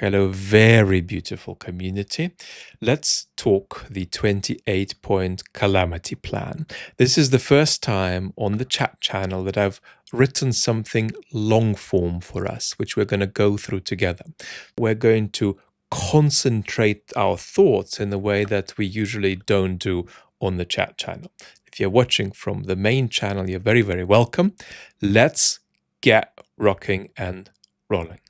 Hello, very beautiful community. Let's talk the 28-point calamity plan. This is the first time on the chat channel that I've written something long form for us, which we're going to go through together. We're going to concentrate our thoughts in a way that we usually don't do on the chat channel. If you're watching from the main channel, you're very, very welcome. Let's get rocking and rolling.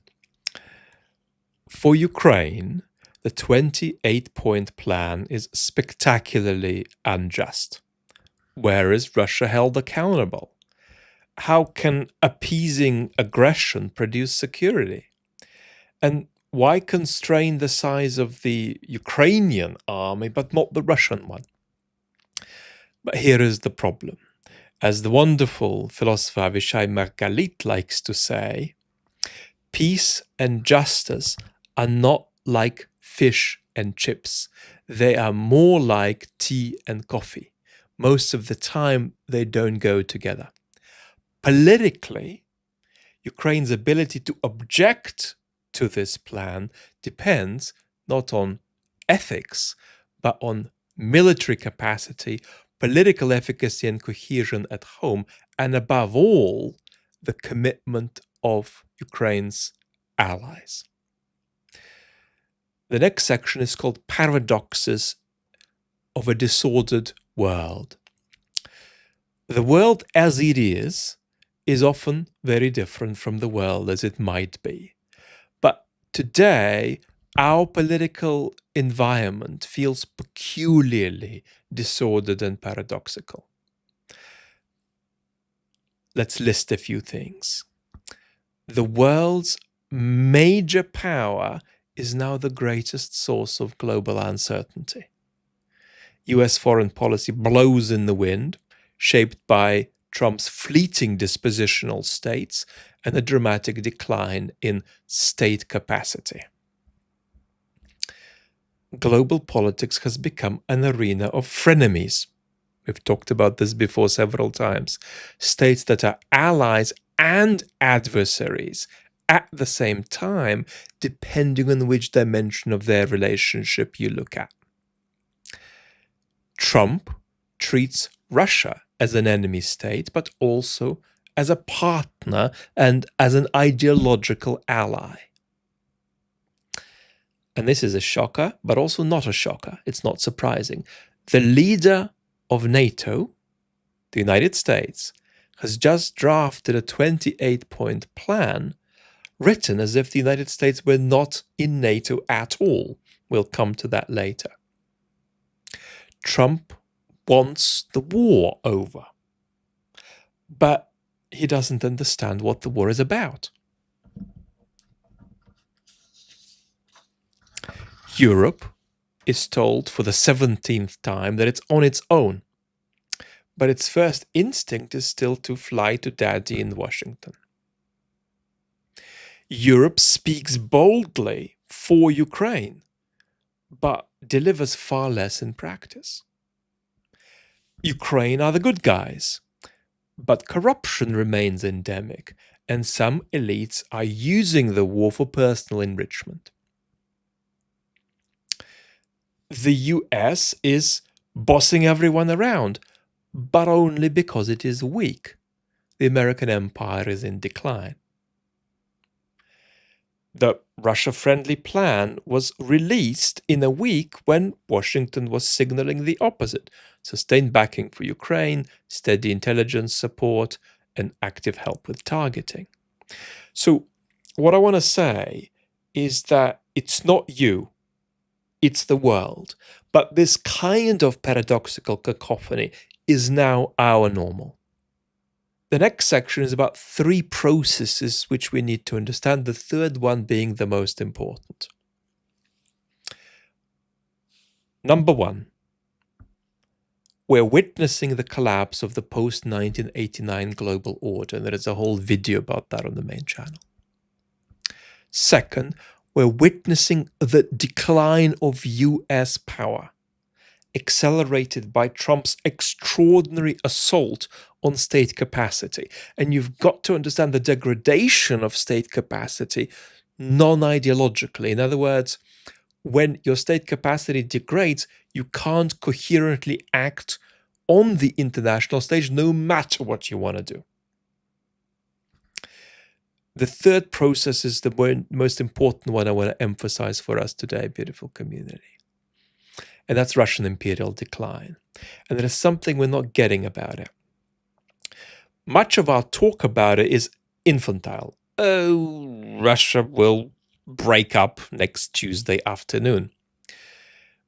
For Ukraine, the 28-point plan is spectacularly unjust. Where is Russia held accountable? How can appeasing aggression produce security? And why constrain the size of the Ukrainian army but not the Russian one? But here is the problem. As the wonderful philosopher Avishai Margalit likes to say, peace and justice are not like fish and chips. They are more like tea and coffee. Most of the time, they don't go together. Politically, Ukraine's ability to object to this plan depends not on ethics, but on military capacity, political efficacy and cohesion at home, and above all, the commitment of Ukraine's allies. The next section is called Paradoxes of a Disordered World. The world as it is often very different from the world as it might be. But today, our political environment feels peculiarly disordered and paradoxical. Let's list a few things. The world's major power is now the greatest source of global uncertainty. US foreign policy blows in the wind, shaped by Trump's fleeting dispositional states and a dramatic decline in state capacity. Global politics has become an arena of frenemies. We've talked about this before several times. States that are allies and adversaries at the same time, depending on which dimension of their relationship you look at. Trump treats Russia as an enemy state, but also as a partner and as an ideological ally. And this is a shocker, but also not a shocker. It's not surprising. The leader of NATO, the United States, has just drafted a 28-point plan written as if the United States were not in NATO at all. We'll come to that later. Trump wants the war over, but he doesn't understand what the war is about. Europe is told for the 17th time that it's on its own, but its first instinct is still to fly to daddy in Washington. Europe speaks boldly for Ukraine, but delivers far less in practice. Ukraine are the good guys, but corruption remains endemic, and some elites are using the war for personal enrichment. The US is bossing everyone around, but only because it is weak. The American empire is in decline. The Russia-friendly plan was released in a week when Washington was signaling the opposite: sustained backing for Ukraine, steady intelligence support, and active help with targeting. So what I want to say is that it's not you, it's the world. But this kind of paradoxical cacophony is now our normal. The next section is about three processes which we need to understand, the third one being the most important. Number one, we're witnessing the collapse of the post-1989 global order, and there is a whole video about that on the main channel. Second, we're witnessing the decline of US power, accelerated by Trump's extraordinary assault on state capacity. And you've got to understand the degradation of state capacity, non-ideologically. In other words, when your state capacity degrades, you can't coherently act on the international stage, no matter what you want to do. The third process is the most important one I want to emphasize for us today, beautiful community. And that's Russian imperial decline. And there is something we're not getting about it. Much of our talk about it is infantile. Oh, Russia will break up next Tuesday afternoon.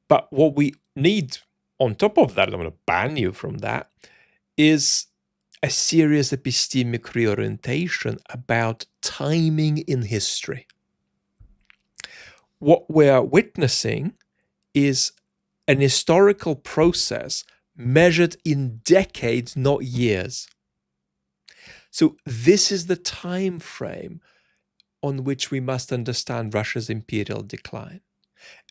But what we need on top of that, I'm going to ban you from that, is a serious epistemic reorientation about timing in history. What we're witnessing is an historical process measured in decades, not years. So this is the time frame on which we must understand Russia's imperial decline.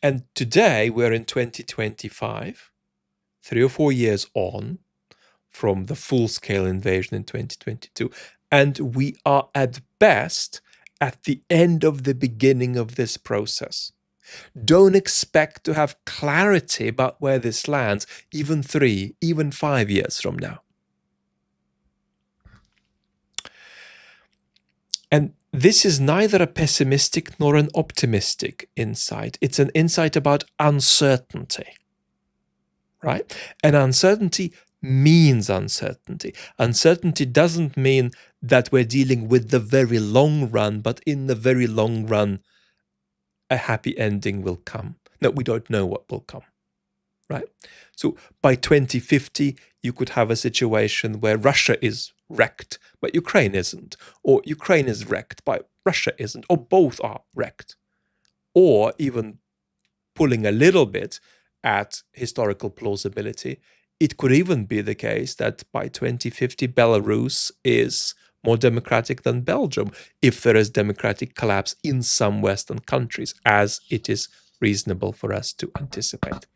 And today we're in 2025, 3 or 4 years on from the full-scale invasion in 2022, and we are at best at the end of the beginning of this process. Don't expect to have clarity about where this lands even 3, even 5 years from now. And this is neither a pessimistic nor an optimistic insight. It's an insight about uncertainty, right? And uncertainty means uncertainty. Uncertainty doesn't mean that we're dealing with the very long run, but in the very long run, a happy ending will come. No, we don't know what will come, right? So by 2050, you could have a situation where Russia is wrecked, but Ukraine isn't, or Ukraine is wrecked, but Russia isn't, or both are wrecked. Or even pulling a little bit at historical plausibility, it could even be the case that by 2050, Belarus is more democratic than Belgium, if there is democratic collapse in some Western countries, as it is reasonable for us to anticipate.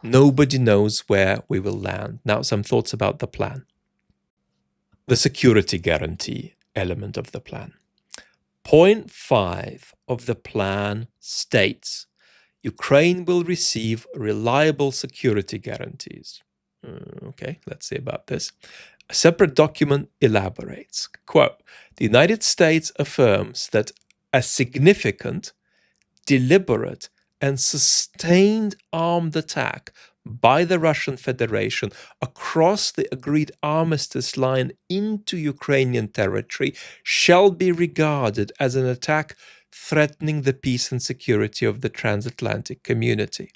Nobody knows where we will land. Now, some thoughts about the plan. The security guarantee element of the plan. Point 5 of the plan states Ukraine will receive reliable security guarantees. Okay, let's see about this. A separate document elaborates, quote, the United States affirms that a significant, deliberate, and sustained armed attack by the Russian Federation across the agreed armistice line into Ukrainian territory shall be regarded as an attack threatening the peace and security of the transatlantic community.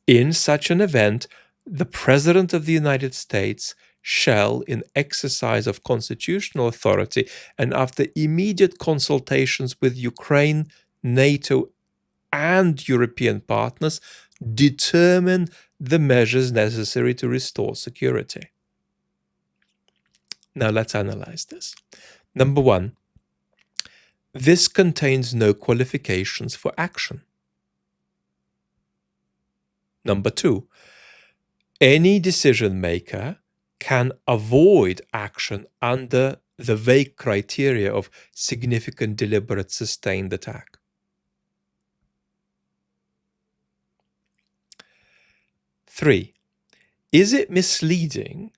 In such an event, the President of the United States shall, in exercise of constitutional authority and after immediate consultations with Ukraine, NATO, and European partners, determine the measures necessary to restore security. Now let's analyze this. Number 1, this contains no qualifications for action. Number 2, any decision maker can avoid action under the vague criteria of significant, deliberate, sustained attack. Three, is it misleading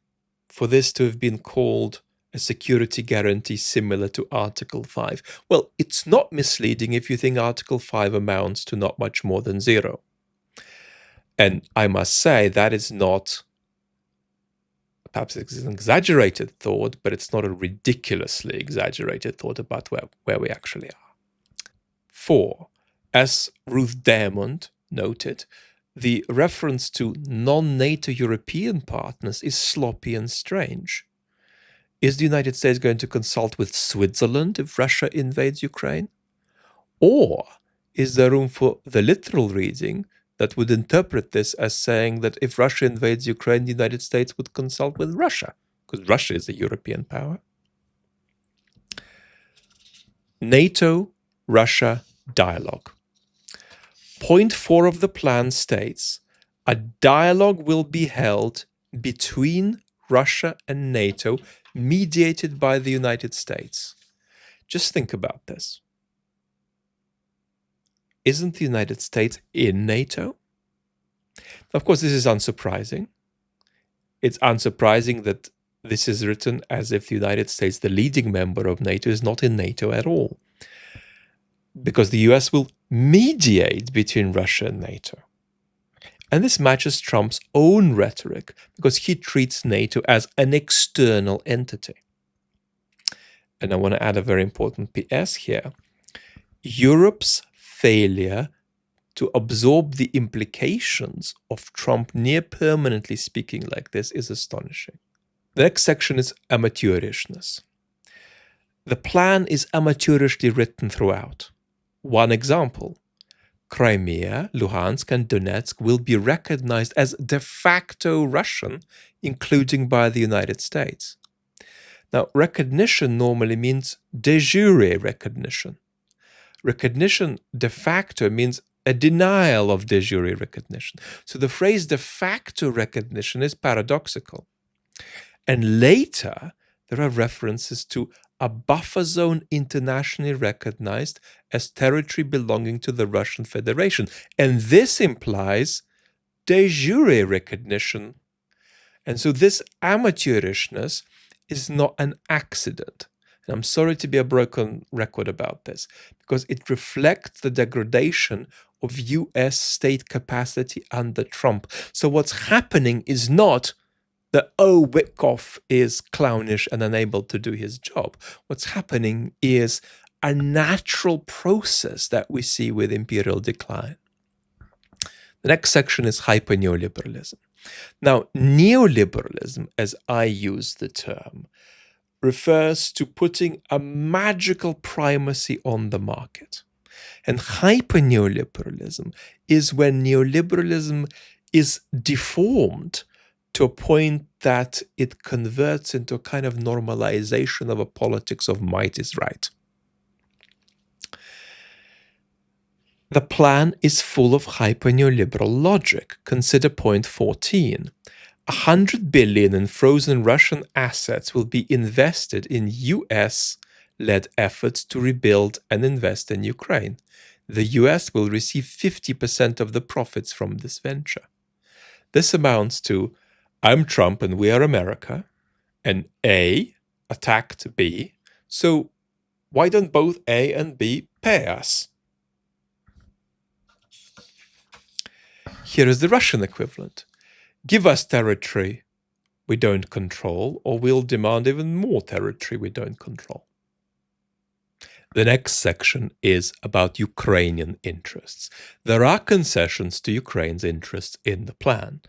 for this to have been called a security guarantee similar to Article 5? Well, it's not misleading if you think Article 5 amounts to not much more than 0. And I must say that is not, perhaps it's an exaggerated thought, but it's not a ridiculously exaggerated thought about where we actually are. 4, as Ruth Diamond noted, the reference to non-NATO European partners is sloppy and strange. Is the United States going to consult with Switzerland if Russia invades Ukraine? Or is there room for the literal reading that would interpret this as saying that if Russia invades Ukraine, the United States would consult with Russia, because Russia is a European power? NATO-Russia dialogue. Point 4 of the plan states, a dialogue will be held between Russia and NATO, mediated by the United States. Just think about this. isn't the United States in NATO? Of course, this is unsurprising. It's unsurprising that this is written as if the United States, the leading member of NATO, is not in NATO at all, because the US will mediate between Russia and NATO. And this matches Trump's own rhetoric, because he treats NATO as an external entity. And I want to add a very important PS here. Europe's failure to absorb the implications of Trump near permanently speaking like this is astonishing. The next section is amateurishness. The plan is amateurishly written throughout. One example: Crimea, Luhansk, and Donetsk will be recognized as de facto Russian, including by the United States. Now, recognition normally means de jure recognition. Recognition de facto means a denial of de jure recognition. So the phrase de facto recognition is paradoxical. And later, there are references to a buffer zone internationally recognized as territory belonging to the Russian Federation. And this implies de jure recognition. And so this amateurishness is not an accident. And I'm sorry to be a broken record about this, because it reflects the degradation of US state capacity under Trump. So what's happening is not that, oh, Witkoff is clownish and unable to do his job. What's happening is a natural process that we see with imperial decline. The next section is hyper-neoliberalism. Now, neoliberalism, as I use the term, refers to putting a magical primacy on the market. And hyper-neoliberalism is when neoliberalism is deformed to a point that it converts into a kind of normalization of a politics of might is right. The plan is full of hyper-neoliberal logic. Consider point 14. 100 billion in frozen Russian assets will be invested in US-led efforts to rebuild and invest in Ukraine. The US will receive 50% of the profits from this venture. This amounts to, I'm Trump and we are America, and A attacked B, so why don't both A and B pay us? Here is the Russian equivalent. Give us territory we don't control, or we'll demand even more territory we don't control. The next section is about Ukrainian interests. There are concessions to Ukraine's interests in the plan.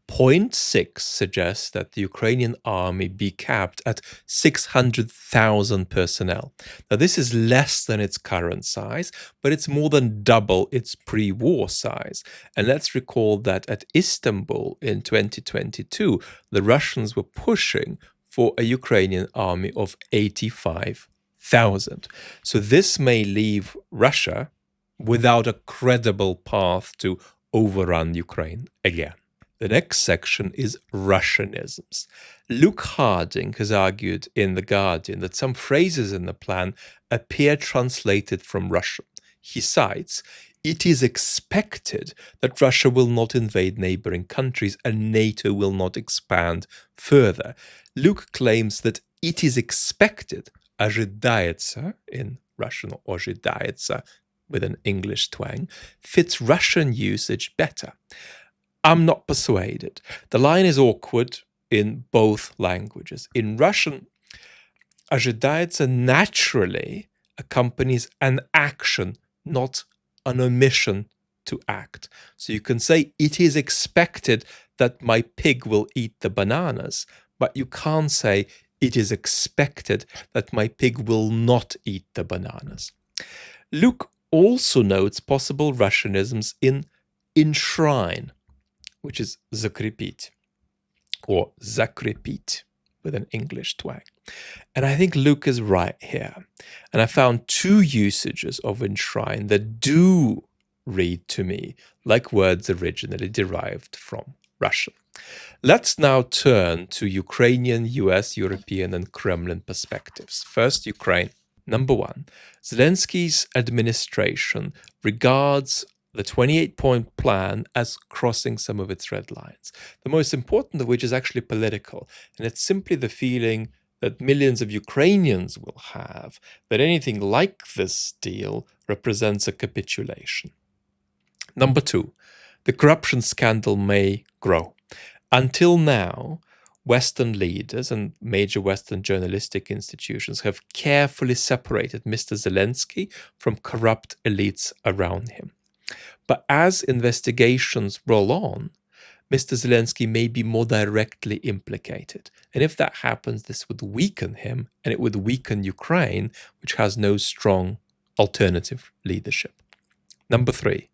Point 6 suggests that the Ukrainian army be capped at 600,000 personnel. Now, this is less than its current size, but it's more than double its pre-war size. And let's recall that at Istanbul in 2022, the Russians were pushing for a Ukrainian army of 85,000. So this may leave Russia without a credible path to overrun Ukraine again. The next section is Russianisms. Luke Harding has argued in The Guardian that some phrases in the plan appear translated from Russian. He cites, "It is expected that Russia will not invade neighboring countries and NATO will not expand further." Luke claims that it is expected, ожидается in Russian, or ожидается with an English twang, fits Russian usage better. I'm not persuaded. The line is awkward in both languages. In Russian, ожидается naturally accompanies an action, not an omission to act. So you can say, it is expected that my pig will eat the bananas, but you can't say, it is expected that my pig will not eat the bananas. Luke also notes possible Russianisms in enshrine, which is закрепить, or закрепить with an English twang. And I think Luke is right here. And I found two usages of enshrine that do read to me like words originally derived from Russian. Let's now turn to Ukrainian, US, European, and Kremlin perspectives. First, Ukraine. Number one, Zelensky's administration regards the 28-point plan as crossing some of its red lines, the most important of which is actually political, and it's simply the feeling that millions of Ukrainians will have that anything like this deal represents a capitulation. Number two, the corruption scandal may grow. Until now, Western leaders and major Western journalistic institutions have carefully separated Mr. Zelensky from corrupt elites around him. But as investigations roll on, Mr. Zelensky may be more directly implicated. And if that happens, this would weaken him, and it would weaken Ukraine, which has no strong alternative leadership. Number three,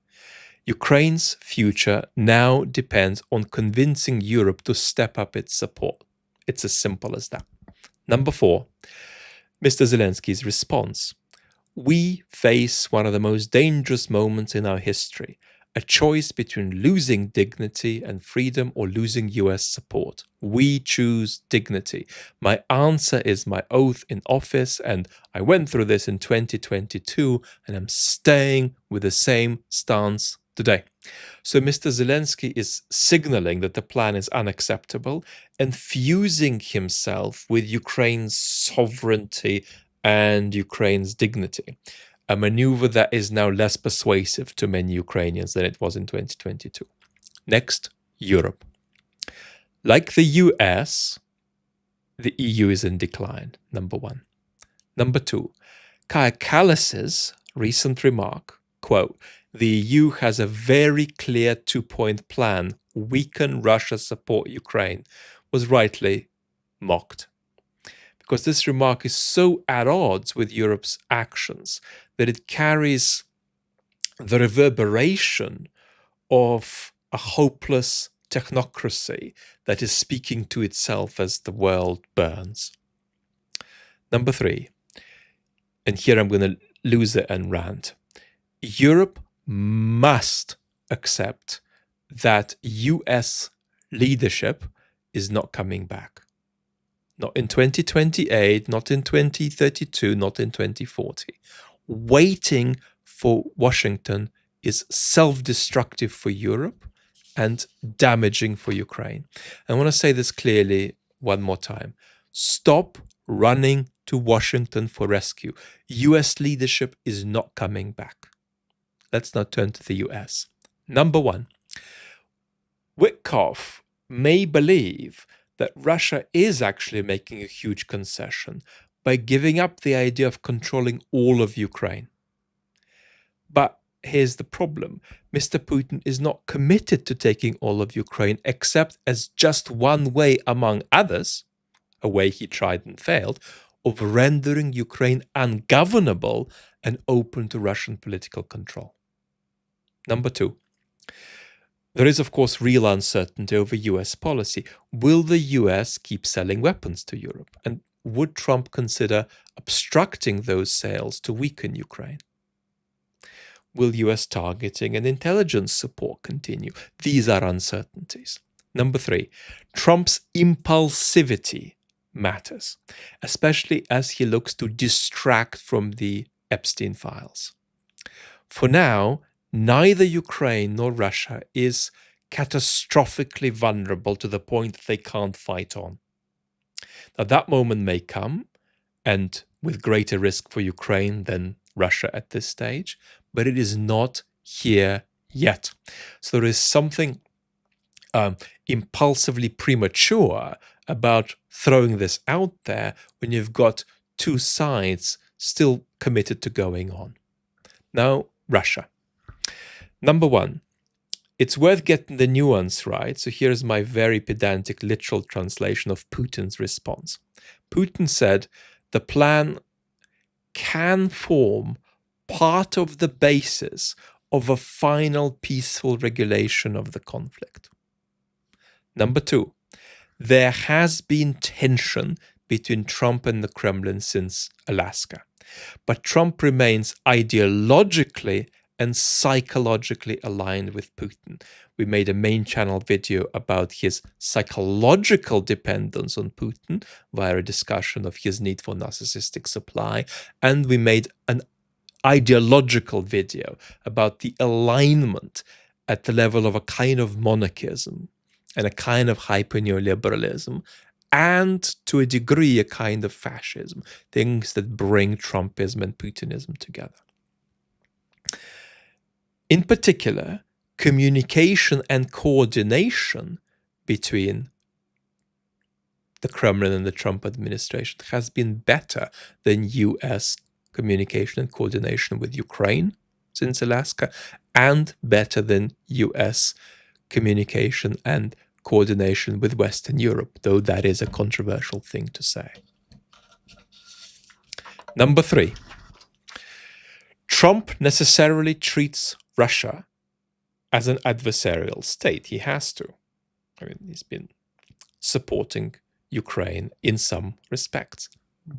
Ukraine's future now depends on convincing Europe to step up its support. It's as simple as that. Number four, Mr. Zelensky's response. We face one of the most dangerous moments in our history, a choice between losing dignity and freedom or losing US support. We choose dignity. My answer is my oath in office, and I went through this in 2022, and I'm staying with the same stance today. So Mr. Zelensky is signaling that the plan is unacceptable and fusing himself with Ukraine's sovereignty and Ukraine's dignity, a maneuver that is now less persuasive to many Ukrainians than it was in 2022. Next, Europe. Like the US, the EU is in decline, number one. Number two, Kaja Kallas's recent remark, quote, the EU has a very clear two-point plan, weaken Russia, support Ukraine, was rightly mocked. Because this remark is so at odds with Europe's actions that it carries the reverberation of a hopeless technocracy that is speaking to itself as the world burns. Number three, and here I'm going to lose it and rant. Europe must accept that US leadership is not coming back. Not in 2028, not in 2032, not in 2040. Waiting for Washington is self-destructive for Europe and damaging for Ukraine. I want to say this clearly one more time. Stop running to Washington for rescue. US leadership is not coming back. Let's now turn to the US. Number one, Witkoff may believe that Russia is actually making a huge concession by giving up the idea of controlling all of Ukraine. But here's the problem. Mr. Putin is not committed to taking all of Ukraine except as just one way among others, a way he tried and failed, of rendering Ukraine ungovernable and open to Russian political control. Number two, there is, of course, real uncertainty over US policy. Will the US keep selling weapons to Europe? And would Trump consider obstructing those sales to weaken Ukraine? Will US targeting and intelligence support continue? These are uncertainties. Number three, Trump's impulsivity matters, especially as he looks to distract from the Epstein files. For now, neither Ukraine nor Russia is catastrophically vulnerable to the point that they can't fight on. Now, that moment may come, and with greater risk for Ukraine than Russia at this stage, but it is not here yet. So there is something impulsively premature about throwing this out there when you've got two sides still committed to going on. Now, Russia. Number one, it's worth getting the nuance right. So here's my very pedantic literal translation of Putin's response. Putin said the plan can form part of the basis of a final peaceful regulation of the conflict. Number two, there has been tension between Trump and the Kremlin since Alaska, but Trump remains ideologically and psychologically aligned with Putin. We made a main channel video about his psychological dependence on Putin via a discussion of his need for narcissistic supply. And we made an ideological video about the alignment at the level of a kind of monarchism and a kind of hyper-neoliberalism, and to a degree a kind of fascism, things that bring Trumpism and Putinism together. In particular, communication and coordination between the Kremlin and the Trump administration has been better than US communication and coordination with Ukraine since Alaska, and better than US communication and coordination with Western Europe, though that is a controversial thing to say. Number 3. Trump necessarily treats Russia as an adversarial state. He has to. I mean, he's been supporting Ukraine in some respects.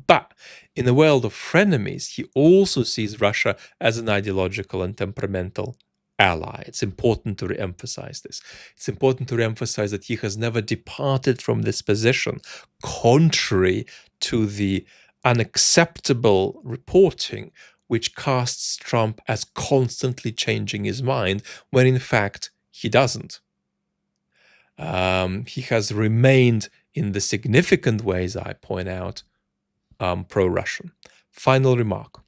But in the world of frenemies, he also sees Russia as an ideological and temperamental ally. It's important to re-emphasize this. It's important to re-emphasize that he has never departed from this position, contrary to the unacceptable reporting which casts Trump as constantly changing his mind, when in fact he doesn't. He has remained, in the significant ways I point out, pro-Russian. Final remark.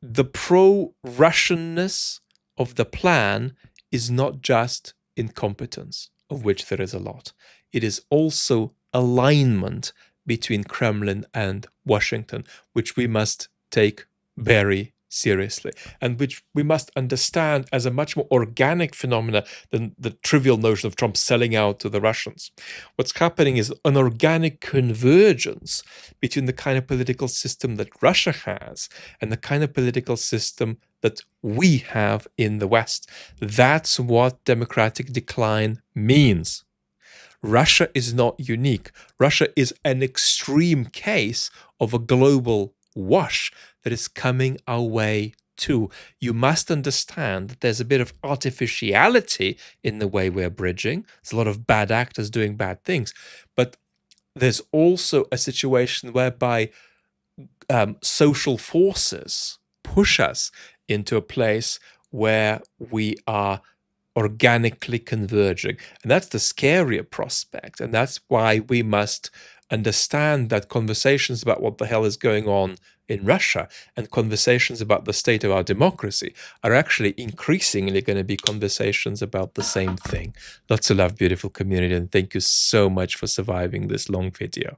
The pro-Russianness of the plan is not just incompetence, of which there is a lot. It is also alignment between Kremlin and Washington, which we must take very seriously, and which we must understand as a much more organic phenomena than the trivial notion of Trump selling out to the Russians. What's happening is an organic convergence between the kind of political system that Russia has and the kind of political system that we have in the West. That's what democratic decline means. Russia is not unique. Russia is an extreme case of a global wash that is coming our way too. You must understand that there's a bit of artificiality in the way we're bridging. There's a lot of bad actors doing bad things. But there's also a situation whereby social forces push us into a place where we are organically converging. And that's the scarier prospect. And that's why we must understand that conversations about what the hell is going on in Russia and conversations about the state of our democracy are actually increasingly going to be conversations about the same thing. Lots of love, beautiful community, and thank you so much for surviving this long video.